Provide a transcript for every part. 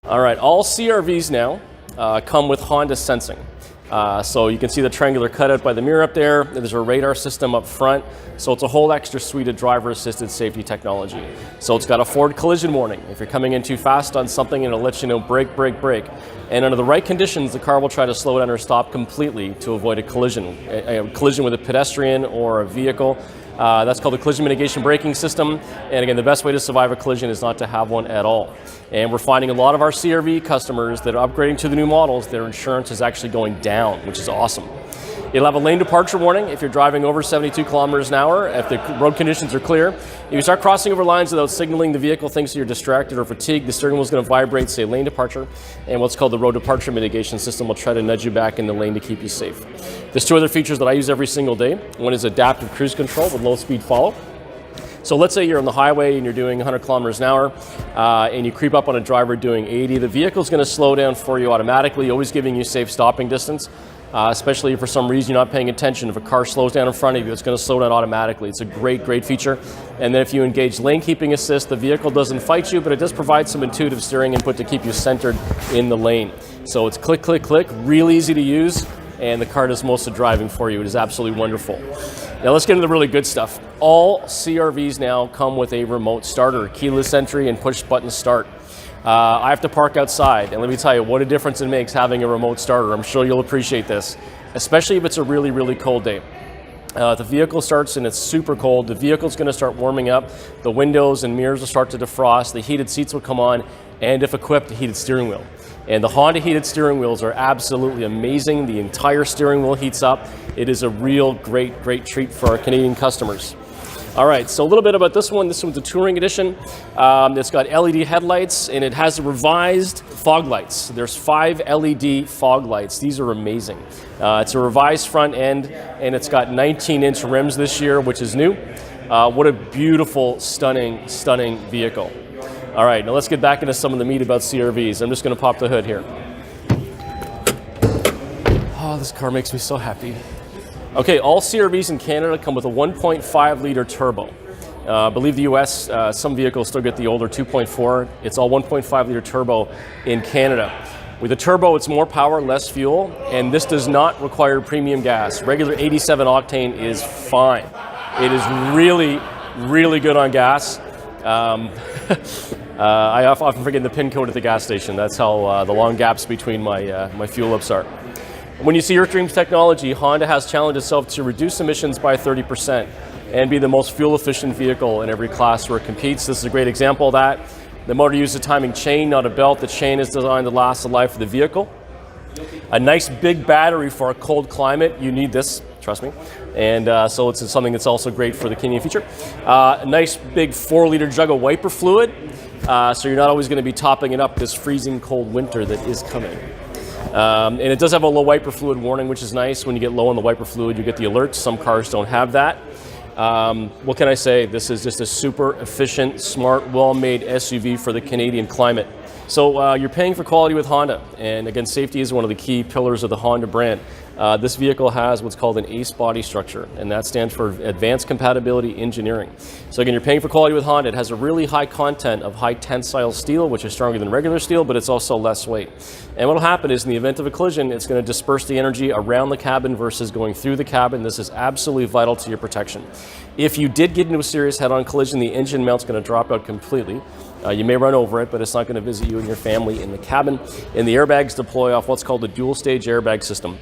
All right, all CRVs now come with Honda sensing. So you can see the triangular cutout by the mirror up there. There's a radar system up front. So it's a whole extra suite of driver-assisted safety technology. So it's got a forward collision warning. If you're coming in too fast on something, it'll let you know brake, brake, brake. And under the right conditions, the car will try to slow down or stop completely to avoid a collision with a pedestrian or a vehicle. That's called the collision mitigation braking system. And again, the best way to survive a collision is not to have one at all. And we're finding a lot of our CRV customers that are upgrading to the new models, their insurance is actually going down, which is awesome. It'll have a lane departure warning if you're driving over 72 kilometers an hour, if the road conditions are clear. If you start crossing over lines without signaling, the vehicle thinks you're distracted or fatigued, the steering wheel is going to vibrate, say lane departure, and what's called the road departure mitigation system will try to nudge you back in the lane to keep you safe. There's two other features that I use every single day. One is adaptive cruise control with low speed follow. So let's say you're on the highway and you're doing 100 kilometers an hour and you creep up on a driver doing 80. The vehicle's going to slow down for you automatically, always giving you safe stopping distance. Especially if for some reason you're not paying attention. If a car slows down in front of you, it's going to slow down automatically. It's a great, great feature. And then if you engage lane keeping assist, the vehicle doesn't fight you, but it does provide some intuitive steering input to keep you centered in the lane. So it's click, click, click, real easy to use, and the car does most of the driving for you. It is absolutely wonderful. Now let's get into the really good stuff. All CRVs now come with a remote starter, keyless entry and push button start. I have to park outside, and let me tell you what a difference it makes having a remote starter. I'm sure you'll appreciate this, especially if it's a really, really cold day. The vehicle starts and it's super cold. The vehicle's going to start warming up. The windows and mirrors will start to defrost. The heated seats will come on, and if equipped, the heated steering wheel. And the Honda heated steering wheels are absolutely amazing. The entire steering wheel heats up. It is a real great, great treat for our Canadian customers. All right, so a little bit about this one. This one's a touring edition. It's got LED headlights and it has revised fog lights. There's 5 LED fog lights. These are amazing. It's a revised front end and it's got 19-inch rims this year, which is new. What a beautiful, stunning, stunning vehicle. All right, now let's get back into some of the meat about CRVs. I'm just going to pop the hood here. Oh, this car makes me so happy. Okay, all CRVs in Canada come with a 1.5 liter turbo. I believe the US, some vehicles still get the older 2.4. It's all 1.5 liter turbo in Canada. With a turbo, it's more power, less fuel, and this does not require premium gas. Regular 87 octane is fine. It is really, really good on gas. I often forget the PIN code at the gas station. That's how the long gaps between my fuel ups are. When you see Earthstream's technology, Honda has challenged itself to reduce emissions by 30% and be the most fuel-efficient vehicle in every class where it competes. This is a great example of that. The motor uses a timing chain, not a belt. The chain is designed to last the life of the vehicle. A nice big battery for a cold climate. You need this, trust me. And so it's something that's also great for the Canadian feature. A nice big 4-liter jug of wiper fluid. So you're not always going to be topping it up this freezing cold winter that is coming. And it does have a low wiper fluid warning, which is nice. When you get low on the wiper fluid, you get the alert. Some cars don't have that. What can I say? This is just a super efficient, smart, well-made SUV for the Canadian climate. So you're paying for quality with Honda. And again, safety is one of the key pillars of the Honda brand. This vehicle has what's called an ACE body structure, and that stands for Advanced Compatibility Engineering. So again, you're paying for quality with Honda. It has a really high content of high tensile steel, which is stronger than regular steel, but it's also less weight. And what will happen is in the event of a collision, it's going to disperse the energy around the cabin versus going through the cabin. This is absolutely vital to your protection. If you did get into a serious head-on collision, the engine mount's going to drop out completely. You may run over it, but it's not going to visit you and your family in the cabin. And the airbags deploy off what's called the dual-stage airbag system.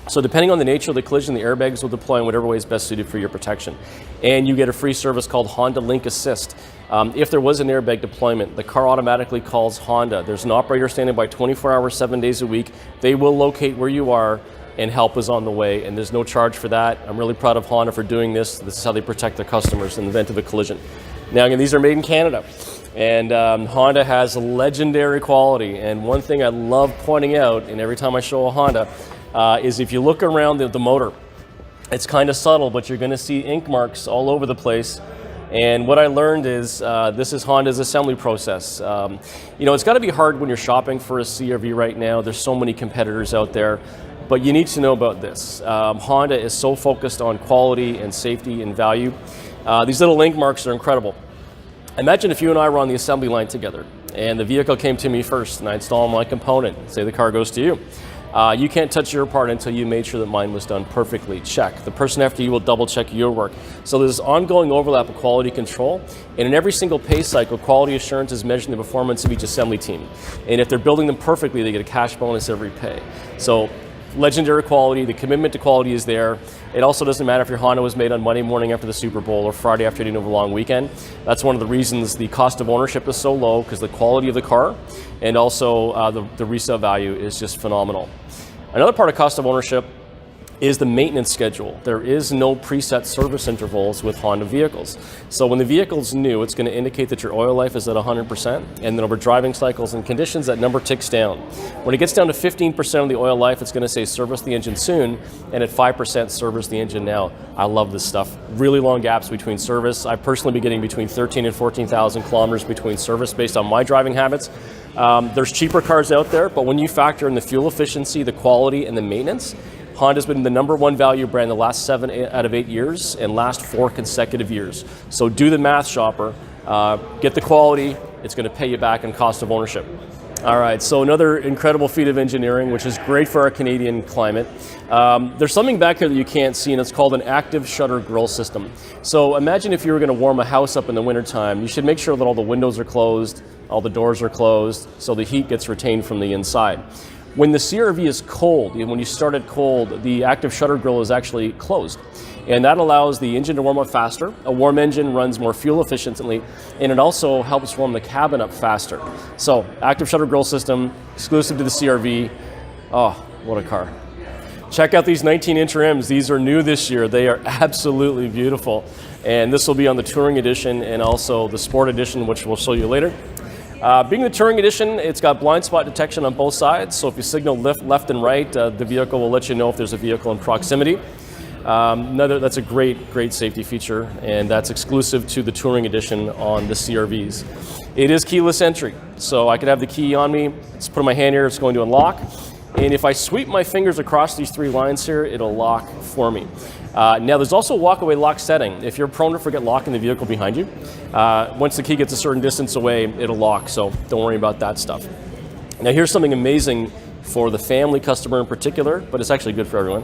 So depending on the nature of the collision, the airbags will deploy in whatever way is best suited for your protection. And you get a free service called Honda Link Assist. If there was an airbag deployment, the car automatically calls Honda. There's an operator standing by 24 hours, 7 days a week. They will locate where you are and help is on the way, and there's no charge for that. I'm really proud of Honda for doing this. This is how they protect their customers in the event of a collision. Now again, these are made in Canada. And Honda has legendary quality. And one thing I love pointing out, and every time I show a Honda, is if you look around the motor, it's kind of subtle, but you're going to see ink marks all over the place. And what I learned is this is Honda's assembly process. You know, it's got to be hard when you're shopping for a CRV right now. There's so many competitors out there. But you need to know about this. Honda is so focused on quality and safety and value. These little ink marks are incredible. Imagine if you and I were on the assembly line together and the vehicle came to me first, and I install my component, say the car goes to you. You can't touch your part until you made sure that mine was done perfectly. Check. The person after you will double check your work. So there's ongoing overlap of quality control, and in every single pay cycle, quality assurance is measuring the performance of each assembly team. And if they're building them perfectly, they get a cash bonus every pay. So legendary quality, the commitment to quality is there. It also doesn't matter if your Honda was made on Monday morning after the Super Bowl or Friday afternoon of a long weekend. That's one of the reasons the cost of ownership is so low, because the quality of the car and also the resale value is just phenomenal. Another part of cost of ownership is the maintenance schedule. There is no preset service intervals with Honda vehicles. So when the vehicle's new, it's going to indicate that your oil life is at 100%, and then over driving cycles and conditions, that number ticks down. When it gets down to 15% of the oil life, it's going to say service the engine soon, and at 5% service the engine now. I love this stuff. Really long gaps between service. I've personally been getting between 13 and 14,000 kilometers between service based on my driving habits. There's cheaper cars out there, but when you factor in the fuel efficiency, the quality, and the maintenance, Honda's been the #1 value brand the last 7 out of 8 years and last 4 consecutive years. So do the math, shopper. Get the quality. It's going to pay you back in cost of ownership. All right, so another incredible feat of engineering, which is great for our Canadian climate. There's something back here that you can't see, and it's called an active shutter grill system. So imagine if you were going to warm a house up in the wintertime, you should make sure that all the windows are closed, all the doors are closed, so the heat gets retained from the inside. When the CRV is cold, when you start it cold, the active shutter grill is actually closed. And that allows the engine to warm up faster. A warm engine runs more fuel efficiently, and it also helps warm the cabin up faster. So, active shutter grill system, exclusive to the CRV. Oh, what a car. Check out these 19-inch rims. These are new this year. They are absolutely beautiful. And this will be on the Touring Edition and also the Sport Edition, which we'll show you later. Being the Touring Edition, it's got blind spot detection on both sides, so if you signal left and right, the vehicle will let you know if there's a vehicle in proximity. That's a great safety feature, and that's exclusive to the Touring Edition on the CRVs. It is keyless entry, so I could have the key on me, just put my hand here, it's going to unlock, and if I sweep my fingers across these 3 lines here, it'll lock for me. Now there's also a walkaway lock setting. If you're prone to forget locking the vehicle behind you, once the key gets a certain distance away, it'll lock, so don't worry about that stuff. Now here's something amazing for the family customer in particular, but it's actually good for everyone.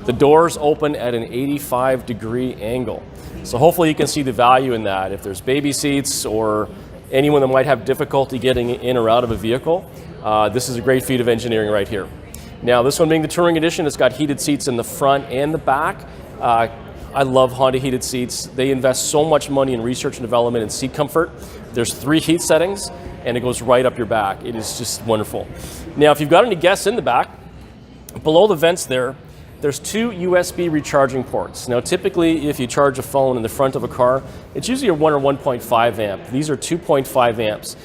The doors open at an 85-degree angle. So hopefully you can see the value in that. If there's baby seats or anyone that might have difficulty getting in or out of a vehicle, this is a great feat of engineering right here. Now, this one being the Touring Edition, it's got heated seats in the front and the back. I love Honda heated seats. They invest so much money in research and development and seat comfort. There's 3 heat settings, and it goes right up your back. It is just wonderful. Now, if you've got any guests in the back, below the vents there's 2 USB recharging ports. Now, typically, if you charge a phone in the front of a car, it's usually a 1 or 1.5 amp. These are 2.5 amps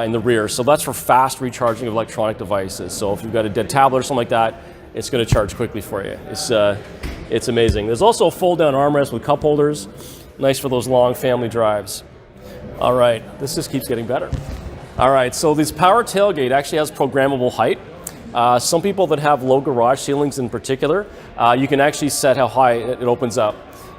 in the rear, so that's for fast recharging of electronic devices. So if you've got a dead tablet or something like that, it's going to charge quickly for you. It's amazing. There's also a fold-down armrest with cup holders, nice for those long family drives. All right, this just keeps getting better. All right, so this power tailgate actually has programmable height. Some people that have low garage ceilings in particular, you can actually set how high it opens up.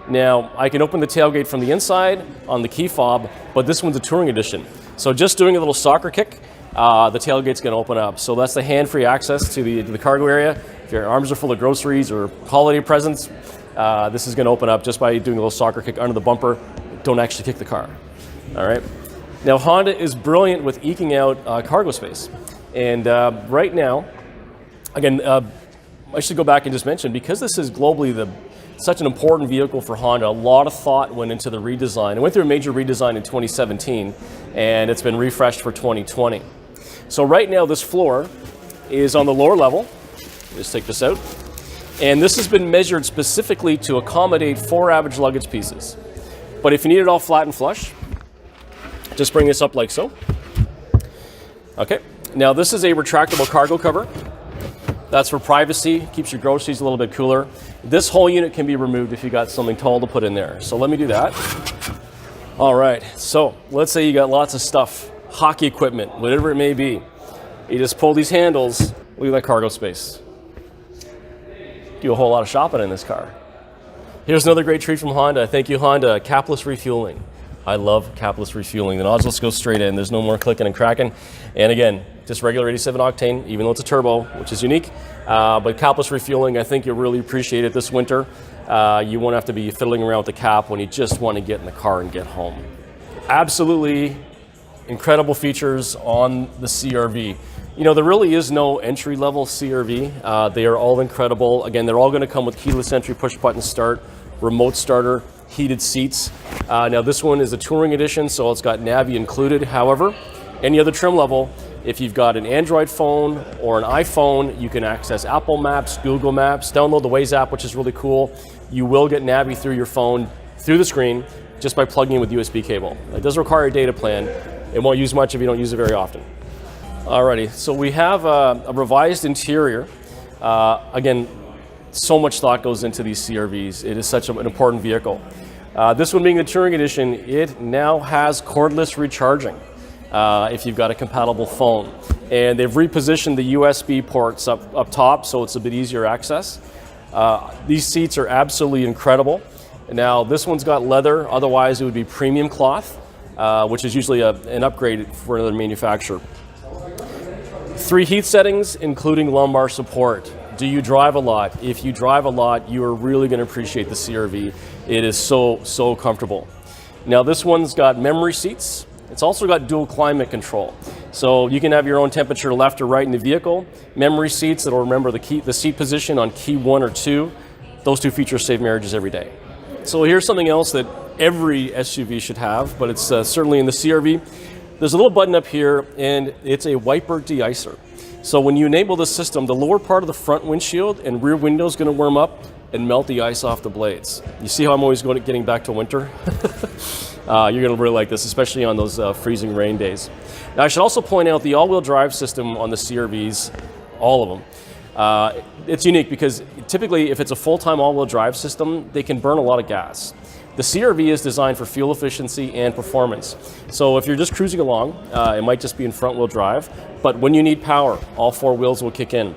Now, I can open the tailgate from the inside on the key fob, but this one's a Touring Edition. So just doing a little soccer kick, the tailgate's going to open up. So that's the hand-free access to the cargo area. If your arms are full of groceries or holiday presents, this is going to open up just by doing a little soccer kick under the bumper. Don't actually kick the car. All right. Now, Honda is brilliant with eking out cargo space. And right now, again, I should go back and just mention, because this is globally such an important vehicle for Honda, a lot of thought went into the redesign. It went through a major redesign in 2017, and it's been refreshed for 2020. So right now, this floor is on the lower level. Let's take this out. And this has been measured specifically to accommodate 4 average luggage pieces. But if you need it all flat and flush, just bring this up like so. Okay. Now this is a retractable cargo cover. That's for privacy, keeps your groceries a little bit cooler. This whole unit can be removed if you got something tall to put in there. So let me do that. All right, so let's say you got lots of stuff, hockey equipment, whatever it may be. You just pull these handles, look at that cargo space. Do a whole lot of shopping in this car. Here's another great treat from Honda. Thank you, Honda, capless refueling. I love capless refueling. The nozzles go straight in. There's no more clicking and cracking. And again, just regular 87 octane, even though it's a turbo, which is unique. But capless refueling, I think you'll really appreciate it this winter. You won't have to be fiddling around with the cap when you just want to get in the car and get home. Absolutely incredible features on the CRV. You know, there really is no entry-level CRV. They are all incredible. Again, they're all going to come with keyless entry, push-button start, remote starter, heated seats. Now this one is a touring edition, so it's got Navi included. However, any other trim level, if you've got an Android phone or an iPhone, you can access Apple Maps, Google Maps, download the Waze app, which is really cool. You will get Navi through your phone, through the screen, just by plugging in with USB cable. It does require a data plan. It won't use much if you don't use it very often. Alrighty, so we have a revised interior. Again, so much thought goes into these CRVs. It is such an important vehicle. This one being the Touring Edition, it now has cordless recharging if you've got a compatible phone. And they've repositioned the USB ports up top, so it's a bit easier access. These seats are absolutely incredible. Now, this one's got leather, otherwise it would be premium cloth, which is usually an upgrade for another manufacturer. 3 heat settings, including lumbar support. Do you drive a lot? If you drive a lot, you are really going to appreciate the CRV. It is so comfortable. Now this one's got memory seats. It's also got dual climate control. So you can have your own temperature left or right in the vehicle. Memory seats that'll remember the seat position on key 1 or 2. Those 2 features save marriages every day. So here's something else that every SUV should have, but it's certainly in the CRV. There's a little button up here, and it's a wiper de-icer. So when you enable the system, the lower part of the front windshield and rear window is going to warm up and melt the ice off the blades. You see how I'm always getting back to winter? You're going to really like this, especially on those freezing rain days. Now I should also point out the all-wheel drive system on the CRVs, all of them. It's unique because typically if it's a full-time all-wheel drive system, they can burn a lot of gas. The CRV is designed for fuel efficiency and performance. So if you're just cruising along, it might just be in front wheel drive, but when you need power, all 4 wheels will kick in.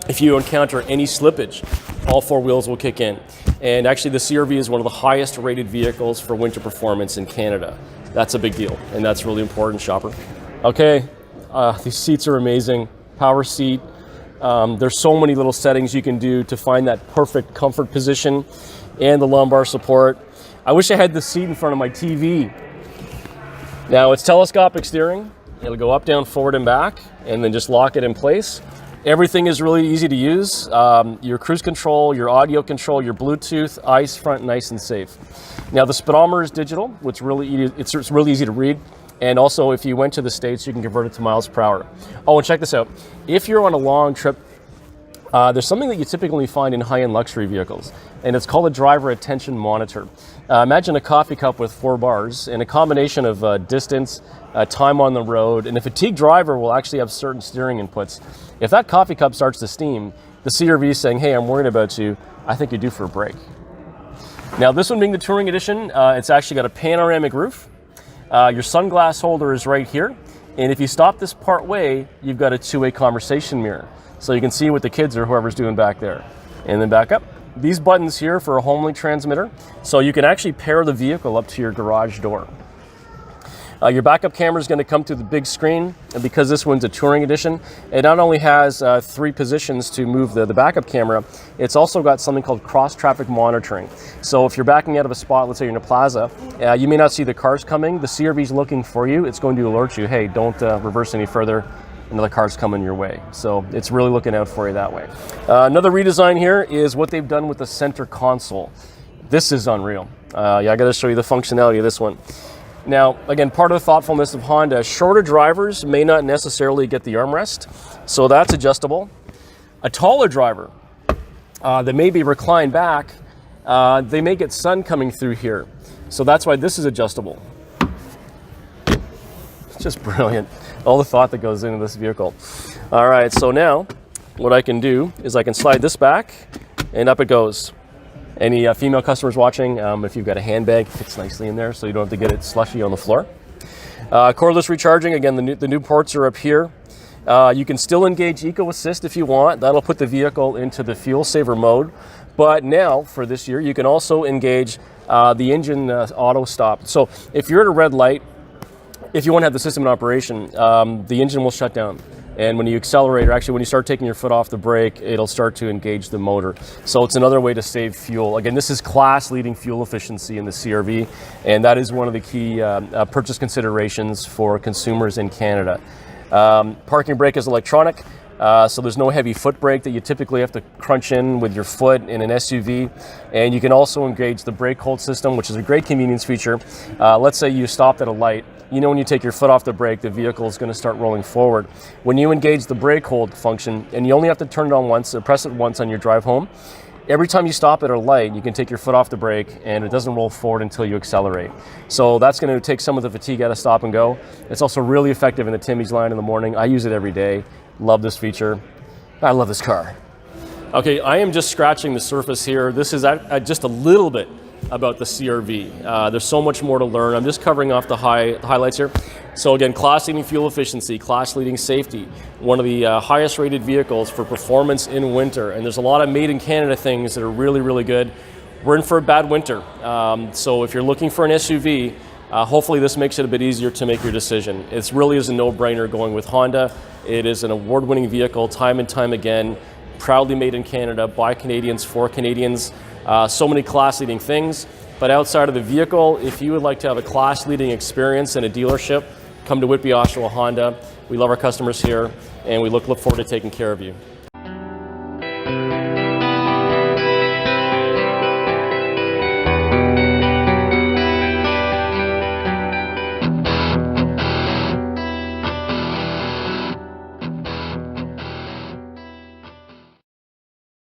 If you encounter any slippage, all 4 wheels will kick in. And actually the CRV is one of the highest rated vehicles for winter performance in Canada. That's a big deal, and that's really important, shopper. Okay, these seats are amazing. Power seat. There's so many little settings you can do to find that perfect comfort position, and the lumbar support. I wish I had the seat in front of my TV. Now it's telescopic steering. It'll go up, down, forward, and back, and then just lock it in place. Everything is really easy to use. Your cruise control, your audio control, your Bluetooth, ICE front, nice and safe. Now the speedometer is digital, which it's really easy to read. And also if you went to the States, you can convert it to miles per hour. Oh, and check this out. If you're on a long trip, there's something that you typically find in high-end luxury vehicles, and it's called a driver attention monitor. Imagine a coffee cup with 4 bars, and a combination of distance, time on the road, and a fatigued driver will actually have certain steering inputs. If that coffee cup starts to steam, the CRV is saying, hey, I'm worried about you. I think you're due for a break. Now this one being the Touring Edition, it's actually got a panoramic roof. Your sunglass holder is right here, and if you stop this part way, you've got a 2-way conversation mirror. So you can see what the kids or whoever's doing back there. And then back up. These buttons here for a home link transmitter. So you can actually pair the vehicle up to your garage door. Your backup camera is going to come through the big screen, and because this one's a Touring Edition, it not only has 3 positions to move the backup camera, it's also got something called cross-traffic monitoring. So if you're backing out of a spot, let's say you're in a plaza, you may not see the cars coming, the CRV's looking for you, it's going to alert you, hey, don't reverse any further, another car's coming your way. So it's really looking out for you that way. Another redesign here is what they've done with the center console. This is unreal. Yeah, I got to show you the functionality of this one. Now, again, part of the thoughtfulness of Honda, shorter drivers may not necessarily get the armrest, so that's adjustable. A taller driver that may be reclined back, they may get sun coming through here. So that's why this is adjustable. It's just brilliant. All the thought that goes into this vehicle. All right, so now what I can do is I can slide this back and up it goes. Any female customers watching, if you've got a handbag, it fits nicely in there so you don't have to get it slushy on the floor. Cordless recharging, again, the new ports are up here. You can still engage Eco Assist if you want. That'll put the vehicle into the fuel saver mode. But now, for this year, you can also engage the engine auto stop. So if you're at a red light, if you want to have the system in operation, the engine will shut down. And when you accelerate, or actually when you start taking your foot off the brake, it'll start to engage the motor. So it's another way to save fuel. Again, this is class-leading fuel efficiency in the CRV, and that is one of the key purchase considerations for consumers in Canada. Parking brake is electronic, so there's no heavy foot brake that you typically have to crunch in with your foot in an SUV. And you can also engage the brake hold system, which is a great convenience feature. Let's say you stopped at a light. You know when you take your foot off the brake, the vehicle is going to start rolling forward. When you engage the brake hold function, and you only have to turn it on once, or press it once on your drive home, every time you stop at a light, you can take your foot off the brake and it doesn't roll forward until you accelerate. So that's going to take some of the fatigue out of stop and go. It's also really effective in the Timmy's line in the morning. I use it every day. Love this feature. I love this car. Okay, I am just scratching the surface here. This is just a little bit about the CRV. There's so much more to learn. I'm just covering off the highlights here. So again, class-leading fuel efficiency, class-leading safety, one of the highest rated vehicles for performance in winter. And there's a lot of made in Canada things that are really, really good. We're in for a bad winter. So if you're looking for an SUV, hopefully this makes it a bit easier to make your decision. It really is a no-brainer going with Honda. It is an award-winning vehicle time and time again, proudly made in Canada by Canadians for Canadians. So many class-leading things, but outside of the vehicle, if you would like to have a class-leading experience in a dealership, come to Whitby, Oshawa Honda. We love our customers here, and we look forward to taking care of you.